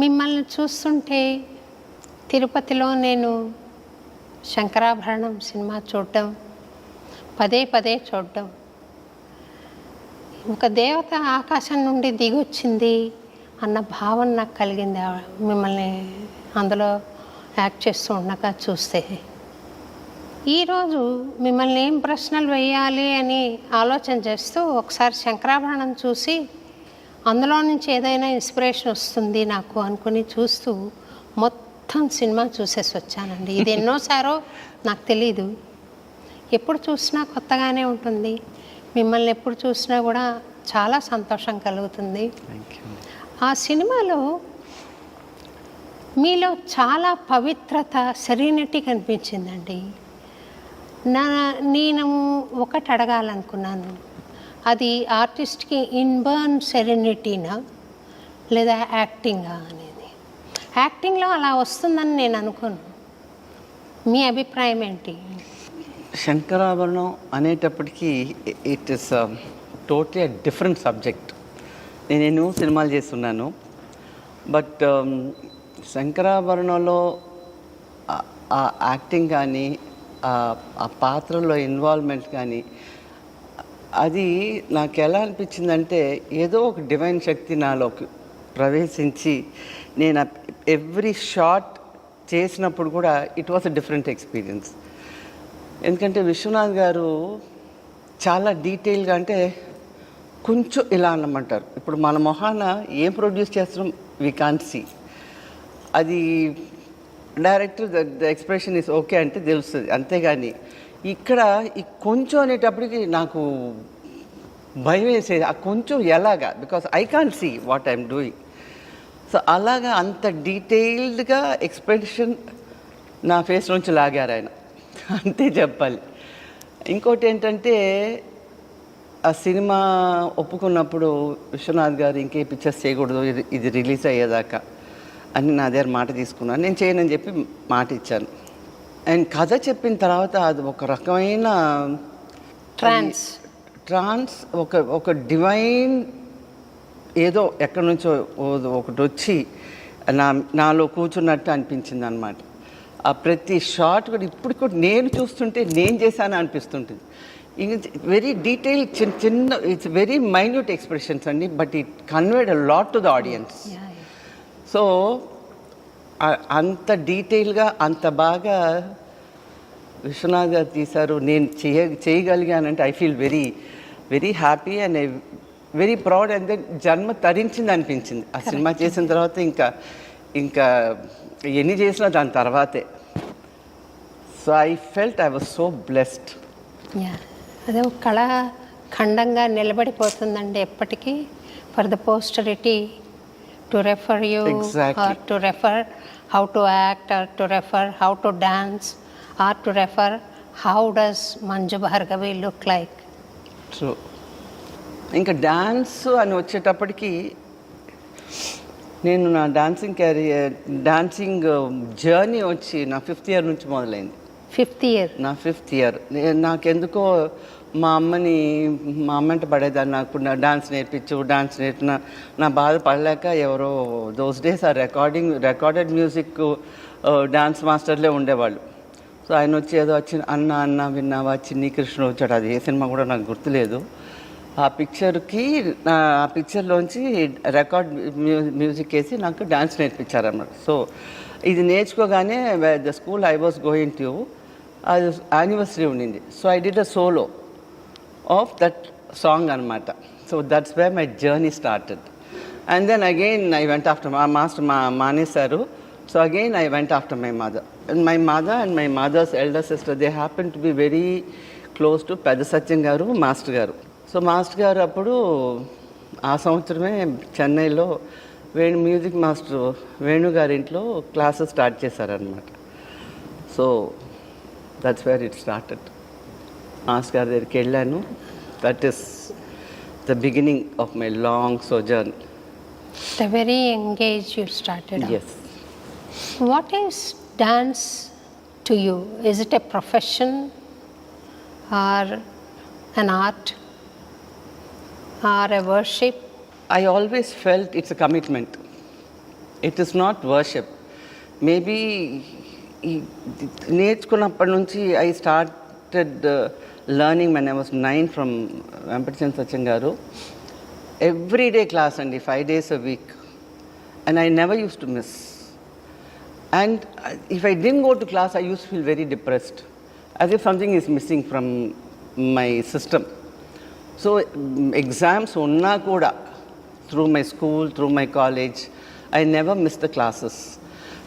మిమ్మల్ని చూస్తుంటే తిరుపతిలో నేను శంకరాభరణం సినిమా చూడడం, పదే పదే చూడడం, ఒక దేవత ఆకాశం నుండి దిగొచ్చింది అన్న భావన నాకు కలిగింది మిమ్మల్ని అందులో యాక్ట్ చేస్తూ ఉండగా చూస్తే. ఈరోజు మిమ్మల్ని ఏం ప్రశ్నలు వేయాలి అని ఆలోచన చేస్తూ ఒకసారి శంకరాభరణం చూసి అందులో నుంచి ఏదైనా ఇన్స్పిరేషన్ వస్తుంది నాకు అనుకుని చూస్తూ మొత్తం సినిమా చూసేసి వచ్చానండి. ఇది ఎన్నోసారో నాకు తెలీదు. ఎప్పుడు చూసినా కొత్తగానే ఉంటుంది. మిమ్మల్ని ఎప్పుడు చూసినా కూడా చాలా సంతోషం కలుగుతుంది. ఆ సినిమాలో మీలో చాలా పవిత్రత, సెరీనిటీ కనిపించిందండి. నేను ఒకటి అడగాలనుకున్నాను, అది ఆర్టిస్ట్కి ఇన్బర్న్ సెరెనిటీనా లేదా యాక్టింగా అనేది. యాక్టింగ్లో అలా వస్తుందని నేను అనుకోను. మీ అభిప్రాయం ఏంటి? శంకరాభరణం అనేటప్పటికీ it is totally different subject. నేను ఎన్నో సినిమాలు చేస్తున్నాను, బట్ శంకరాభరణంలో ఆ యాక్టింగ్ కానీ ఆ పాత్రలో ఇన్వాల్వ్మెంట్ కానీ అది నాకు ఎలా అనిపించిందంటే ఏదో ఒక డివైన్ శక్తి నాలోకి ప్రవేశించి నేను ఎవ్రీ షాట్ చేసినప్పుడు కూడా it was a different experience. ఎందుకంటే విశ్వనాథ్ గారు చాలా డీటెయిల్గా, అంటే కొంచెం ఇలా అన్నమంటారు, ఇప్పుడు మన మొహాన ఏం ప్రొడ్యూస్ చేస్తున్నాం వీ కాంట్ సీ, అది director the expression is okay అంటే తెలుస్తుంది. అంతేగాని ఇక్కడ ఈ కొంచెం అనేటప్పటికి నాకు భయం వేసేది, ఆ కొంచెం ఎలాగా, because I can't see what I'm doing. So అలాగా అంత డీటెయిల్డ్గా ఎక్స్ప్రెషన్ నా ఫేస్ నుంచి లాగారు ఆయన, అంతే చెప్పాలి. ఇంకోటి ఏంటంటే ఆ సినిమా ఒప్పుకున్నప్పుడు విశ్వనాథ్ గారు ఇంకే పిక్చర్స్ చేయకూడదు, ఇది రిలీజ్ అయ్యేదాకా అని నా దగ్గర మాట తీసుకున్నాను. నేను చేయనని చెప్పి మాట ఇచ్చాను. అండ్ కథ చెప్పిన తర్వాత అది ఒక రకమైన ట్రాన్స్ ఒక డివైన్ ఏదో ఎక్కడి నుంచో ఒకటి వచ్చి నాలో కూర్చున్నట్టు అనిపించింది అనమాట. ఆ ప్రతి షాట్ కూడా ఇప్పుడు కూడా నేను చూస్తుంటే నేను చేశాను అనిపిస్తుంటుంది. వెరీ డీటెయిల్ చిన్న ఇట్స్ వెరీ మైన్యూట్ ఎక్స్ప్రెషన్స్ అండి, but it conveyed a lot to the audience. So అంత డీటెయిల్గా అంత బాగా విశ్వనాథ్ గారు తీశారు. నేను చేయగలిగానంటే I feel very very happy and very proud. And then జన్మ తరించింది అనిపించింది ఆ సినిమా చేసిన తర్వాత. ఇంకా ఎన్ని చేసినా దాని తర్వాతే. So I felt I was so blessed. అదే ఒక కళాఖండంగా నిలబడిపోతుందండి ఎప్పటికీ. For the పోస్టరిటీ to refer you, exactly. or to refer how to act, or to refer how to dance, or to refer how does Manju Bhargavi look like. True. ఇంకా dance అని వచ్చేటప్పటికి నేను నా dancing journey వచ్చి నా 5th year నుంచి మొదలైంది. 5th year? నా 5th ఇయర్. నాకెందుకో మా అమ్మంట పడేదాన్ని, నాకు డాన్స్ నేర్పిన నా బాధ పడలేక ఎవరో దోస్ డేస్ ఆ రికార్డెడ్ మ్యూజిక్ డాన్స్ మాస్టర్లే ఉండేవాళ్ళు. సో ఆయన వచ్చి ఏదో అన్న విన్నావా, చిన్ని కృష్ణ వచ్చాడు, అది ఏ సినిమా కూడా నాకు గుర్తులేదు. ఆ పిక్చర్లోంచి రికార్డ్ మ్యూజిక్ వేసి నాకు డాన్స్ నేర్పించారన్నమాట. సో ఇది నేర్చుకోగానే the school I was going to, అది యానివర్సరీ ఉండింది. So I did a solo of that song anamata. So that's where my journey started. And then again I went after my master Manesaru. So again I went after my mother. And my mother and my mother's elder sister, they happened to be very close to Pedda Satyam garu, master garu. So master garu appudu aa samvatsarame Chennaiలో music master Venu గారి ఇంట్లో classes start చేశారనమాట. So that's where it started. Master గారి దగ్గరికి వెళ్ళాను. That is the beginning of my long sojourn. The very young age you started. Yes. What is dance to you? Is it a profession or an art or a worship I always felt it's a commitment. It is not worship. Maybe నేర్చుకున్నప్పటి నుంచి I started learning when I was 9 from Vempatichan Sachin garu. Everyday class and 5 days a week. And I never used to miss. And if I didn't go to class, I used to feel very depressed, as if something is missing from my system. So exams unna kuda, through my school, through my college, I never missed the classes.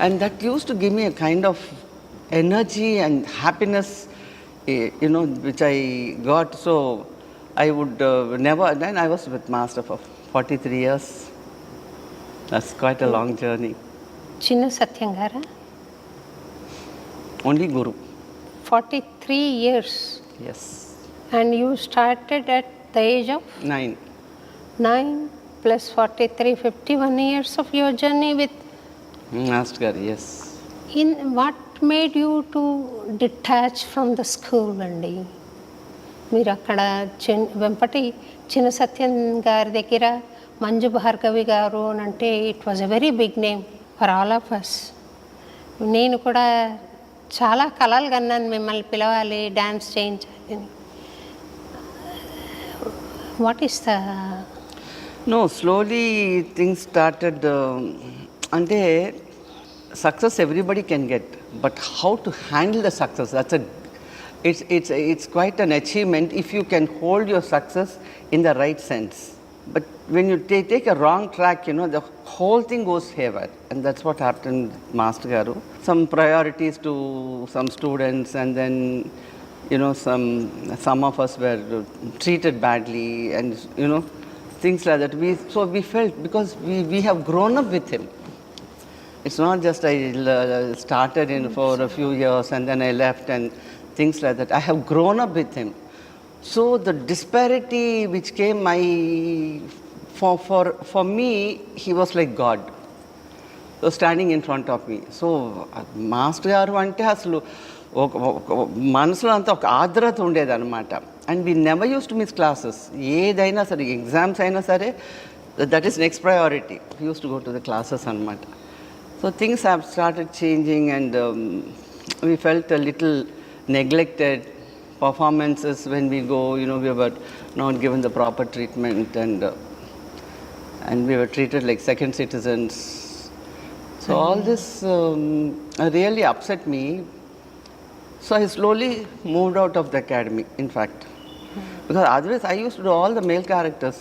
And that used to give me a kind of energy and happiness, which I got. So I would never, then I was with Master for 43 years. That's quite a long journey. చిన్న సత్యం గారా? Only Guru. 43 years. Yes. And you started at the age of? 9. 9 plus 43, 51 years of your journey with? Master, yes. In what made you to detach from the school అండి? మీరు అక్కడ వెంపటి చిన్న సత్యం గారి దగ్గర మంజు భార్గవి గారు అని అంటే it was a very big name for all of us. నేను కూడా చాలా కలలు కన్నాను మిమ్మల్ని పిలవాలి, డ్యాన్స్ చేయించాలి. What is the? No, slowly things started. Ante success everybody can get, but how to handle the success, that's a it's quite an achievement if you can hold your success in the right sense. But when you take a wrong track, the whole thing goes haywire. And that's what happened with Master Garu. Some priorities to some students, and then some of us were treated badly, and things like that. So we felt, because we have grown up with him. It's not just I started in for a few years and then I left and things like that. I have grown up with him. So the disparity which came, for me, he was like God. So standing in front of me. So Master Garu ante asalu మనసులో అంతా ఒక ఆర్ద్రత ఉండేది అనమాట. And we never use to miss classes. ఏదైనా సరే, exams అయినా సరే, that is next priority. Use to go to the classes అనమాట. So things have started changing and we felt a little neglected. Performances, when we go, we were not given the proper treatment, and we were treated like second citizens. So all this really upset me. So I slowly moved out of the academy, in fact. Because otherwise I used to do all the male characters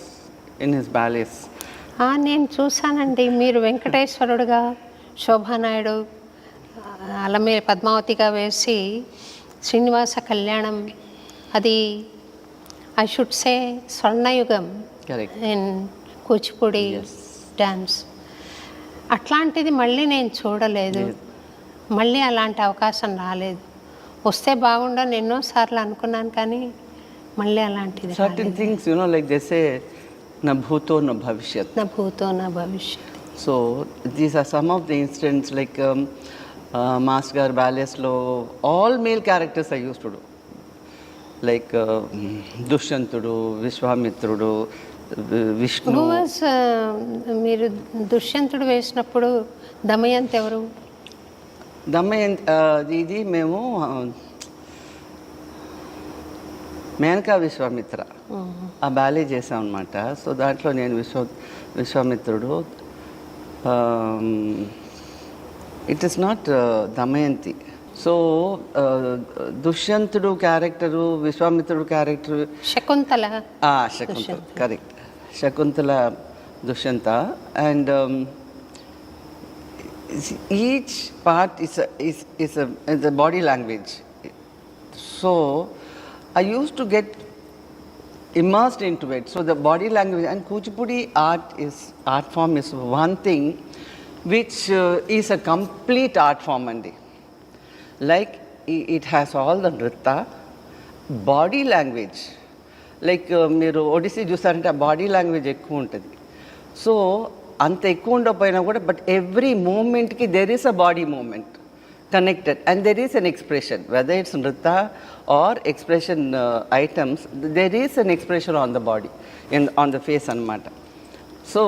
in his ballets. నేను చూసానండి, మీరు వెంకటేశ్వరుడుగా, శోభానాయుడు అలా మీరు పద్మావతిగా వేసి శ్రీనివాస కళ్యాణం, అది I should say స్వర్ణయుగం in Kuchipudi dance. అట్లాంటిది మళ్ళీ నేను చూడలేదు. మళ్ళీ అలాంటి అవకాశం రాలేదు. వస్తే బాగుండని ఎన్నోసార్లు అనుకున్నాను, కానీ మళ్ళీ అలాంటిది certain things, like they say, na bhuto na bhavishyat. నా భూతో నా భవిష్యత్. So these are some of the incidents, like Master Garu ballets lo all male characters I used to do, like Dushyantudu, Vishwamitrudu, Vishnu. Who was మీరు దుష్యంతుడు వేసినప్పుడు దమయంతి ఎవరు? దమయంతి ఇది మేము మేనకా విశ్వామిత్ర ఆ బ్యాలే చేసాం అనమాట. సో దాంట్లో నేను విశ్వామిత్రుడు. It is not Damayanti. So దుష్యంతుడు క్యారెక్టరు, విశ్వామిత్రుడు character Shakuntala. Shakuntala, correct. Shakuntala, Dushyanta. And each part is a body language. So I used to get immersed into it. So the body language and Kuchipudi art form is one thing which is a complete art form andi. Like it has all the nritta, body language. Like మీరు ఒడిస్సీ చూసారంటే body language ఎక్కువ ఉంటుంది. So అంత ఎక్కువ ఉండకపోయినా కూడా, but every మూమెంట్కి there is a body movement connected, and there is an expression, whether it's nritta or expression items, there is an expression on the body, on the face anamata. So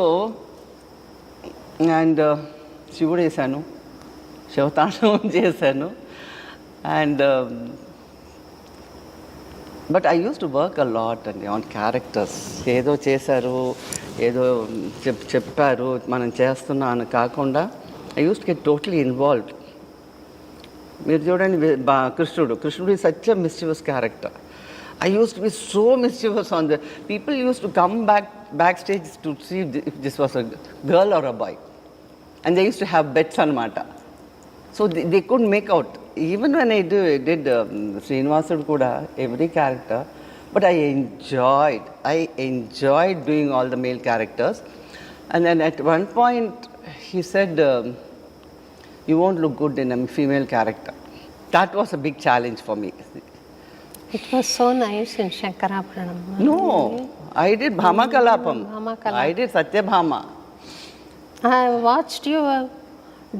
and శివుడు వేసాను, శివతాండవం చేశాను. And but I use to work a lot అండి on characters. ఏదో చేశారు, ఏదో చెప్పారు మనం చేస్తున్నాం అని కాకుండా I use to get totally involved. మీరు చూడండి కృష్ణుడు is such a mischievous character. I used to be so mischievous on the people used to come backstage to see if this was a girl or a boy, and they used to have bets anamata. So they couldn't make out. Even when I did Srinivasudu kuda every character, but I enjoyed doing all the male characters. And then at one point he said, you won't look good in a female character. That was a big challenge for me. It was so nice in Shankarabharanam. No, I did Bhama Kalapam. I did Satyabhama. I watched you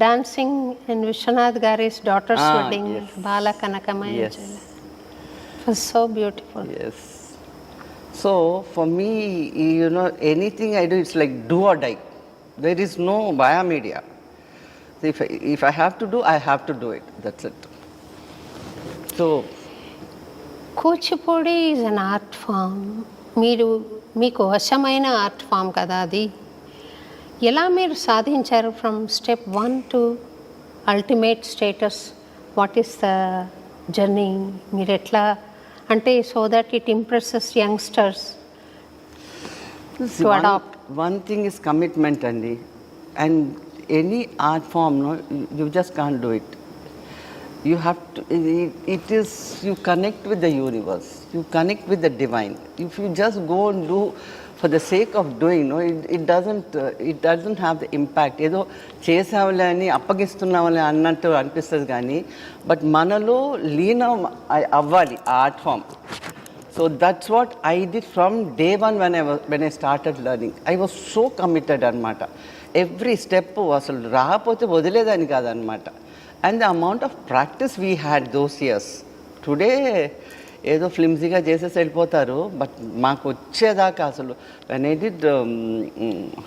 dancing in Vishwanath Gari's daughter's wedding, yes. Bala Kanakamaya. Yes. It was so beautiful. Yes. So for me, you know, anything I do, it's like do or die. There is no via media. So if I have to do, I have to do it. That's it. So Kuchipudi is an art form. మీకు వశమైన art form కదా అది. ఎలా మీరు సాధించారు from step 1 to ultimate status? What is the journey? మీరు ఎట్లా అంటే so that it impresses youngsters to adapt? one thing is commitment, Andy. And any art form, no, you just can't do it. You have to, it is, you connect with the universe, you connect with the divine. If you just go and do for the sake of doing, no, it doesn't have the impact. ఏదో చేసావులే అని అప్పగిస్తున్నావులే అన్నట్టు అనిపిస్తుంది కానీ but మనలో లీనం అవ్వాలి art form. So that's what I did from day one when I started learning. I was so committed అనమాట. Every step అసలు రాకపోతే వదిలేదని కాదనమాట. And the amount of practice we had those years. Today ఏదో ఫ్లిమ్సీగా చేసేసి వెళ్ళిపోతారు, బట్ మాకు వచ్చేదాకా అసలు వెన్ ఐ డిడ్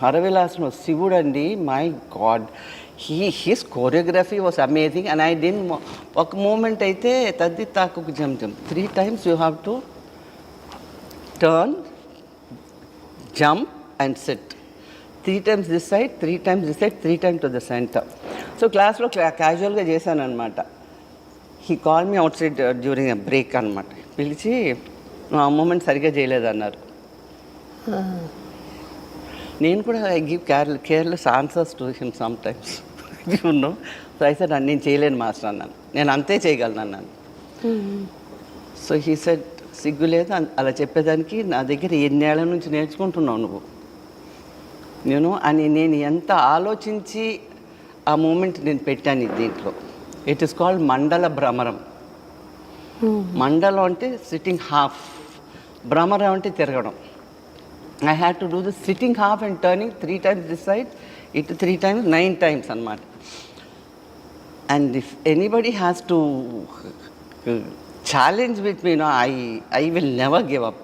హరవిలాస్లో శివుడు అండి, my God, his choreography was amazing. And I DIN ఒక మూమెంట్ అయితే తద్ది తాకు జమ్ 3 times you have to turn, jump and sit. 3 times this side, 3 times this side, 3 times to the center. So క్లాస్లో క్యాజువల్గా చేశాను అనమాట. He call me out side during a break అనమాట. పిలిచి నువ్వు ఆ మూమెంట్ సరిగ్గా చేయలేదన్నారు. నేను కూడా I give careless answers to him some times, you know. So I said నేను చేయలేను మాస్టర్ అన్నాను, నేను అంతే చేయగలను అన్నాను. సో హీ సెడ్ సిగ్గు లేదు అలా చెప్పేదానికి, నా దగ్గర ఎన్నేళ్ల నుంచి నేర్చుకుంటున్నావు నువ్వు, నేను అని నేను ఎంత ఆలోచించి ఆ మూమెంట్ నేను పెట్టాను దీంట్లో. ఇట్ ఈస్ కాల్డ్ మండల భ్రమరం. మండలం అంటే సిట్టింగ్ హాఫ్, భ్రమరం అంటే తిరగడం. I had to do this sitting half and turning 3 times this side, it 3 times, 9 times అనమాట. And if anybody has to challenge with me, no, I will never give up.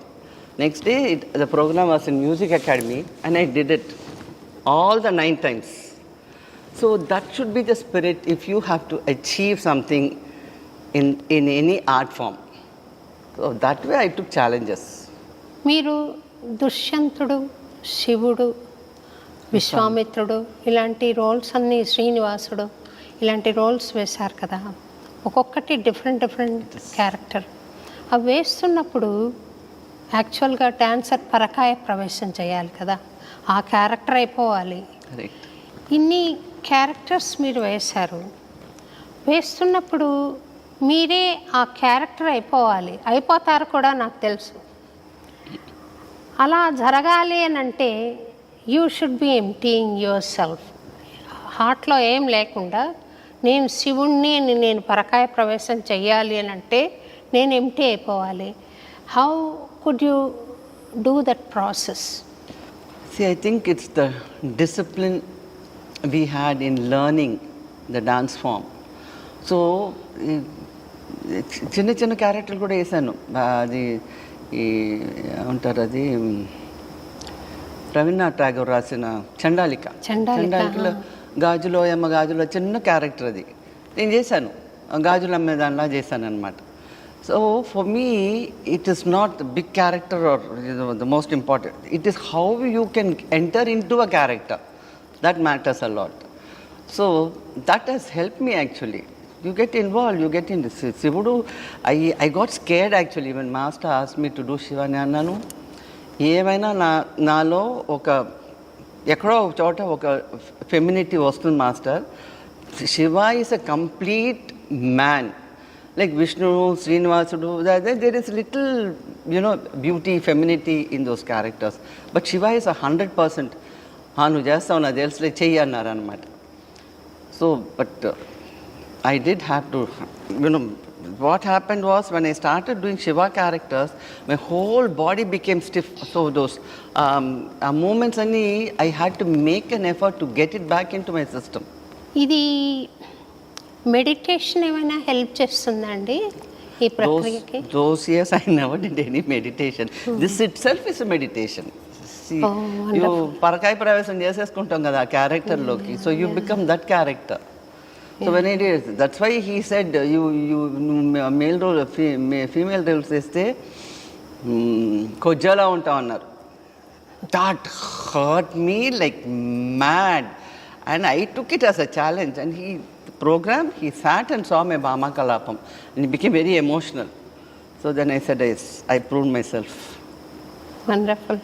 Next day the programme was in music academy and I did it all the 9 times. So that should be the spirit if you have to achieve something in any art form. So that way I took challenges. మీరు దుష్యంతుడు, శివుడు, విశ్వామిత్రుడు ఇలాంటి roles అన్నీ, శ్రీనివాసుడు ఇలాంటి roles వేశారు కదా, ఒక్కొక్కటి డిఫరెంట్ క్యారెక్టర్. అవి వేస్తున్నప్పుడు యాక్చువల్గా డాన్సర్ పరకాయ ప్రవేశం చేయాలి కదా, ఆ క్యారెక్టర్ అయిపోవాలి. ఇన్ని క్యారెక్టర్స్ మీరు వేశారు. వేస్తున్నప్పుడు మీరే ఆ క్యారెక్టర్ అయిపోతారు కూడా నాకు తెలుసు. అలా జరగాలి అని అంటే you should be emptying your self. హార్ట్లో ఏం లేకుండా నేను శివుణ్ణి అని నేను పరకాయ ప్రవేశం చెయ్యాలి అని అంటే నేను ఎంప్టీ అయిపోవాలి. How could you do that process? See, I think it's the discipline we had in learning the dance form. So, చిన్న క్యారెక్టర్లు కూడా వేసాను. అది ఉంటారు, అది రవీంద్రనాథ్ ఠాగూర్ రాసిన చండాలిక. చండాలికలో గాజులో యమ్మ గాజులో చిన్న క్యారెక్టర్ అది నేను చేశాను, గాజులు అమ్మే దానిలా చేశాను అనమాట. So for me it is not big character or the most important, it is how you can enter in to a character that matters a lot. So that has help me actually. You get involved, you get in this. Shivudu, I got scared actually when master asked me to do Shiva. Nanu ఏమైనా నాలో ఒక ఎక్కడో ఒక చోట ఒక femininity వస్తుంది master. Shiva is a complete man, like Vishnu, శ్రీనివాసుడు, there is little beauty, femininity in those characters. But Shiva is 100%. నువ్వు చేస్తావు నాకు తెలుసులే చెయ్యి అన్నారు అనమాట. So but I did have to, what happened was when I started doing Shiva characters, my whole body became stiff. So those moments, I had to make an effort to get it back into my system. ఇది meditation ఏమైనా help చేస్తుందండి ఈ ప్రక్రియకి? Those years I never did any meditation. This itself is a meditation. See, you పరకాయ ప్రవేశం చేసేసుకుంటాం కదా ఆ క్యారెక్టర్లోకి. So you become that character. So when I did, that's why he said you male role, female roles చేస్తే కొజ్జలా ఉంటాం అన్నారు. That hurt me like mad, and I took it as a challenge. And he sat and saw my Bhama Kalapam, and he became very emotional. So then I said, I proved myself. Wonderful.